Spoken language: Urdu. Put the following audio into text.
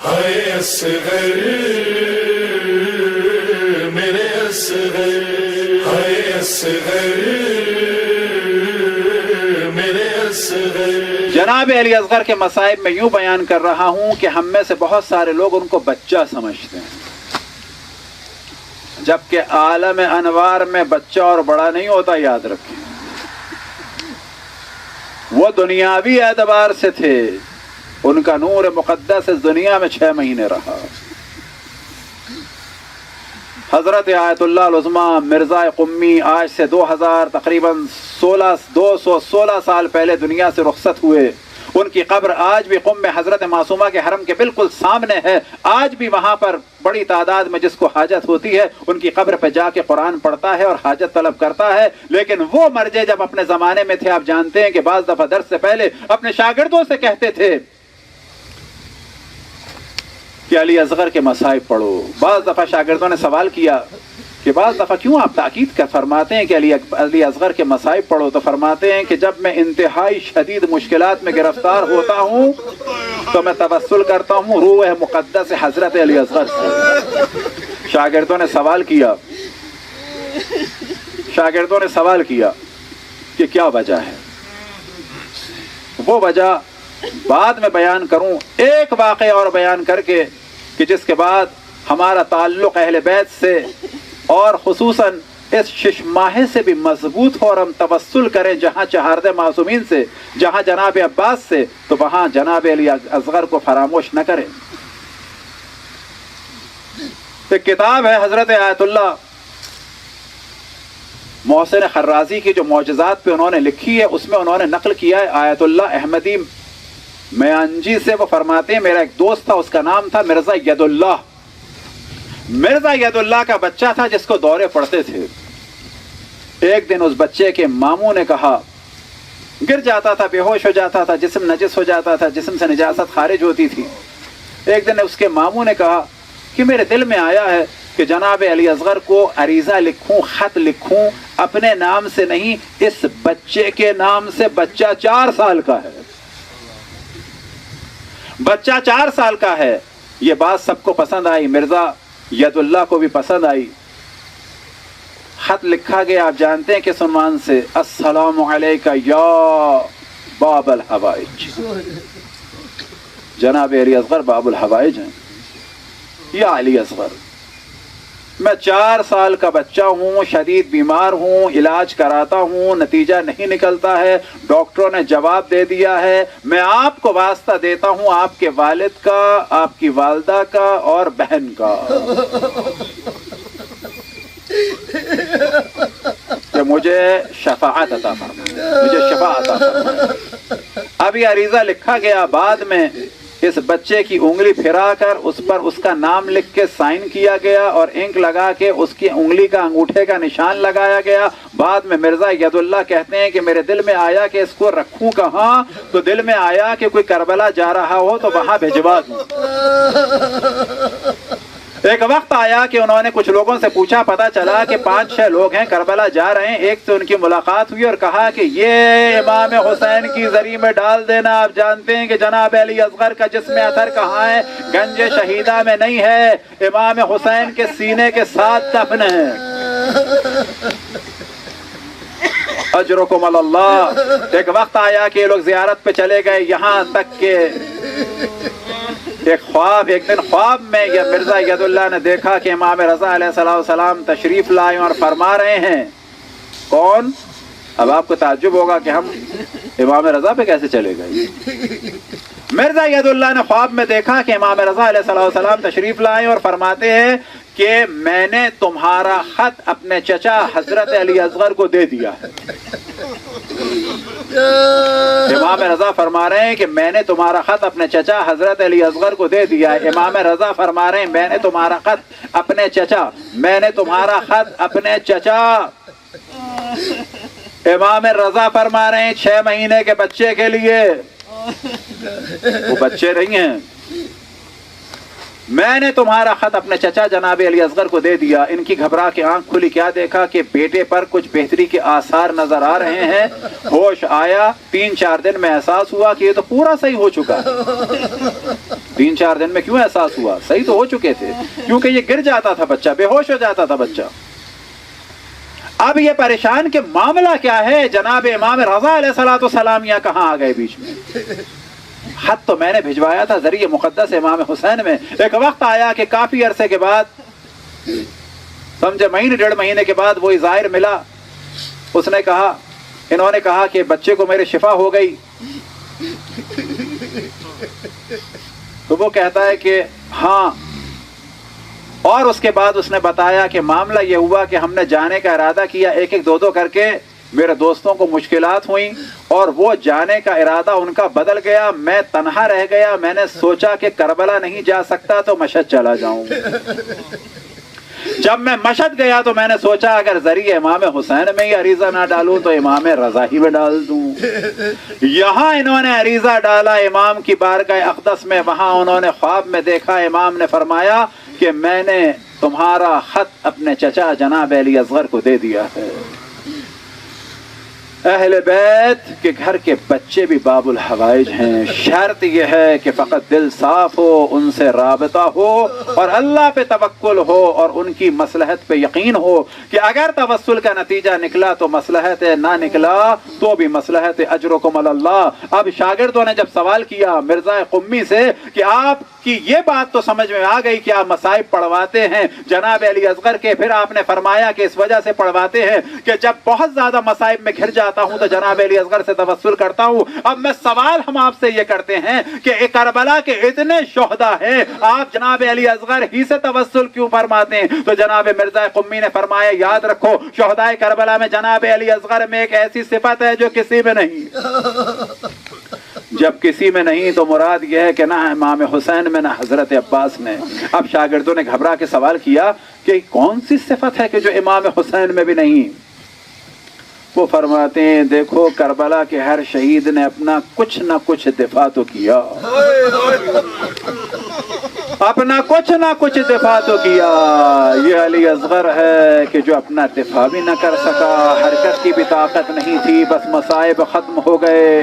ہائے اصغر میرے اصغر، ہائے اصغر میرے اصغر۔ جناب علی اصغر کے مصائب میں یوں بیان کر رہا ہوں کہ ہم میں سے بہت سارے لوگ ان کو بچہ سمجھتے ہیں، جبکہ عالم انوار میں بچہ اور بڑا نہیں ہوتا، یاد رکھیں۔ وہ دنیاوی اعتبار سے تھے، ان کا نور مقدس اس دنیا میں 6 مہینے رہا۔ حضرت آیت اللہ العظمیٰ مرزا قمی آج سے 2000 تقریباً 216 سال پہلے دنیا سے رخصت ہوئے۔ ان کی قبر آج بھی قم میں حضرت معصومہ کے حرم کے بالکل سامنے ہے۔ آج بھی وہاں پر بڑی تعداد میں جس کو حاجت ہوتی ہے ان کی قبر پہ جا کے قرآن پڑھتا ہے اور حاجت طلب کرتا ہے۔ لیکن وہ مرجے جب اپنے زمانے میں تھے، آپ جانتے ہیں کہ بعض دفعہ درس سے پہلے اپنے شاگردوں سے کہتے تھے کہ علی اصغر کے مصائب پڑھو۔ بعض دفعہ شاگردوں نے سوال کیا کہ بعض دفعہ کیوں آپ تاکید کر فرماتے ہیں کہ علی اصغر کے مصائب پڑھو؟ تو فرماتے ہیں کہ جب میں انتہائی شدید مشکلات میں گرفتار ہوتا ہوں تو میں توسل کرتا ہوں روح مقدس حضرت علی اصغر سے۔ شاگردوں نے سوال کیا کہ کیا وجہ ہے؟ وہ وجہ بعد میں بیان کروں، ایک واقعہ اور بیان کر کے کہ جس کے بعد ہمارا تعلق اہل بیت سے اور خصوصاً اس 6 ماہ سے بھی مضبوط ہو اور ہم توسل کریں جہاں چہاردہ معصومین سے، جہاں جناب عباس سے، تو وہاں جناب علی اصغر کو فراموش نہ کریں۔ ایک کتاب ہے حضرت آیت اللہ محسن خرازی کی جو معجزات پہ انہوں نے لکھی ہے، اس میں انہوں نے نقل کیا ہے آیت اللہ احمدی میانجی سے۔ وہ فرماتے ہیں میرا ایک دوست تھا، اس کا نام تھا مرزا ید اللہ۔ مرزا ید اللہ کا بچہ تھا جس کو دورے پڑتے تھے۔ ایک دن اس بچے کے ماموں نے کہا، گر جاتا تھا، بے ہوش ہو جاتا تھا، جسم نجس ہو جاتا تھا، جسم سے نجاست خارج ہوتی تھی۔ ایک دن اس کے ماموں نے کہا کہ میرے دل میں آیا ہے کہ جناب علی اصغر کو عریضہ لکھوں، خط لکھوں، اپنے نام سے نہیں، اس بچے کے نام سے۔ بچہ 4 سال کا ہے، بچہ 4 سال کا ہے۔ یہ بات سب کو پسند آئی، مرزا ید اللہ کو بھی پسند آئی۔ خط لکھا گیا، آپ جانتے ہیں کس عنوان سے؟ السلام علیکہ یا باب الحوائج۔ جناب علی اصغر باب الحوائج ہیں۔ یا علی اصغر، میں 4 سال کا بچہ ہوں، شدید بیمار ہوں، علاج کراتا ہوں، نتیجہ نہیں نکلتا ہے، ڈاکٹروں نے جواب دے دیا ہے، میں آپ کو واسطہ دیتا ہوں آپ کے والد کا، آپ کی والدہ کا اور بہن کا، کہ مجھے شفاعت عطا فرمائے، مجھے شفا عطا فرمائے۔ اب یہ عریضہ لکھا گیا، بعد میں اس بچے کی انگلی پھرا کر اس پر اس کا نام لکھ کے سائن کیا گیا اور انک لگا کے اس کی انگلی کا انگوٹھے کا نشان لگایا گیا۔ بعد میں مرزا ید اللہ کہتے ہیں کہ میرے دل میں آیا کہ اس کو رکھوں کہاں، تو دل میں آیا کہ کوئی کربلا جا رہا ہو تو وہاں بھجوا دوں۔ ایک وقت آیا کہ انہوں نے کچھ لوگوں سے پوچھا، پتا چلا کہ 5-6 لوگ ہیں کربلا جا رہے ہیں۔ ایک سے ان کی ملاقات ہوئی اور کہا کہ یہ امام حسین کی زری میں ڈال دینا۔ آپ جانتے ہیں کہ جناب علی اصغر کا جسم اطہر کہاں ہے؟ گنج شہیدہ میں نہیں ہے، امام حسین کے سینے کے ساتھ دفن ہے۔ اجرکم اللہ۔ ایک وقت آیا کہ یہ لوگ زیارت پہ چلے گئے، یہاں تک کہ ایک دن خواب میں یہ مرزا ید اللہ نے دیکھا کہ امام رضا علیہ السلام تشریف لائے اور فرما رہے ہیں۔ کون؟ اب آپ کو تعجب ہوگا کہ ہم امام رضا پہ کیسے چلے گئے۔ مرزا ید اللہ نے خواب میں دیکھا کہ امام رضا علیہ السلام تشریف لائے اور فرماتے ہیں کہ میں نے تمہارا خط اپنے چچا حضرت علی اصغر کو دے دیا ہے۔ امام رضا فرما رہے ہیں کہ میں نے تمہارا خط اپنے چچا حضرت علی اصغر کو دے دیا ہے۔ امام رضا فرما رہے ہیں میں نے تمہارا خط اپنے چچا، میں نے تمہارا خط اپنے چچا۔ امام رضا فرما رہے ہیں 6 مہینے کے بچے کے لیے، وہ بچے نہیں ہیں، میں نے تمہارا خط اپنے چچا جناب علی اصغر کو دے دیا. ان کی گھبرا کے آنکھ کھلی, کیا دیکھا کہ بیٹے پر کچھ بہتری کے آثار نظر آ رہے ہیں. ہوش آیا. 3-4 دن میں احساس ہوا کہ یہ تو پورا صحیح ہو چکا ہے. 3-4 دن میں کیوں احساس ہوا؟ صحیح تو ہو چکے تھے, کیونکہ یہ گر جاتا تھا بچہ, بے ہوش ہو جاتا تھا بچہ. اب یہ پریشان کہ معاملہ کیا ہے. جناب امام رضا علیہ السلام یہاں کہاں آ گئے بیچ میں؟ خط تو میں نے بھجوایا تھا ذریعہ مقدس امام حسین میں. ایک وقت آیا کہ کافی عرصے کے بعد, سمجھے 1.5 مہینے کے بعد وہی ظاہر ملا. اس نے کہا, انہوں نے کہا کہ بچے کو میرے شفا ہو گئی. تو وہ کہتا ہے کہ ہاں. اور اس کے بعد اس نے بتایا کہ معاملہ یہ ہوا کہ ہم نے جانے کا ارادہ کیا, 1-2 کر کے. میرے دوستوں کو مشکلات ہوئیں اور وہ جانے کا ارادہ ان کا بدل گیا. میں تنہا رہ گیا. میں نے سوچا کہ کربلا نہیں جا سکتا تو مشہد چلا جاؤں. جب میں مشہد گیا تو میں نے سوچا اگر ذریعہ امام حسین میں ہی عریضہ نہ ڈالوں تو امام رضا ہی میں ڈال دوں. یہاں انہوں نے عریضہ ڈالا امام کی بارگاہ اقدس میں. وہاں انہوں نے خواب میں دیکھا, امام نے فرمایا کہ میں نے تمہارا خط اپنے چچا جناب علی اصغر کو دے دیا ہے. اہل بیت کے گھر کے بچے بھی باب الحوائج ہیں. شرط یہ ہے کہ فقط دل صاف ہو, ان سے رابطہ ہو اور اللہ پہ توکل ہو اور ان کی مصلحت پہ یقین ہو کہ اگر توسل کا نتیجہ نکلا تو مصلحت ہے, نہ نکلا تو بھی مصلحت. اجرکم علی اللہ. اب شاگردوں نے جب سوال کیا مرزا قمی سے کہ آپ کی یہ بات تو سمجھ میں آ گئی کہ آپ مصائب پڑھواتے ہیں جناب علی اصغر کے, پھر آپ نے فرمایا کہ اس وجہ سے پڑھواتے ہیں کہ جب بہت زیادہ مصائب میں گھر جاتا ہوں تو جناب علی اصغر سے توسل کرتا ہوں. اب میں سوال ہم آپ سے یہ کرتے ہیں کہ کربلا کے اتنے شہداء ہیں, آپ جناب علی اصغر ہی سے توسل کیوں فرماتے ہیں؟ تو جناب مرزا قمی نے فرمایا یاد رکھو شہداء کربلا میں جناب علی اصغر میں ایک ایسی صفت ہے جو کسی میں نہیں. جب کسی میں نہیں تو مراد یہ ہے کہ نہ امام حسین میں نہ حضرت عباس میں. اب شاگردوں نے گھبرا کے سوال کیا کہ کون سی صفت ہے کہ جو امام حسین میں بھی نہیں؟ وہ فرماتے ہیں دیکھو کربلا کے ہر شہید نے اپنا کچھ نہ کچھ دفاع تو کیا, اپنا کچھ نہ کچھ دفاع تو کیا. یہ علی اصغر ہے کہ جو اپنا دفاع بھی نہ کر سکا, حرکت کی بھی طاقت نہیں تھی, بس مصائب ختم ہو گئے.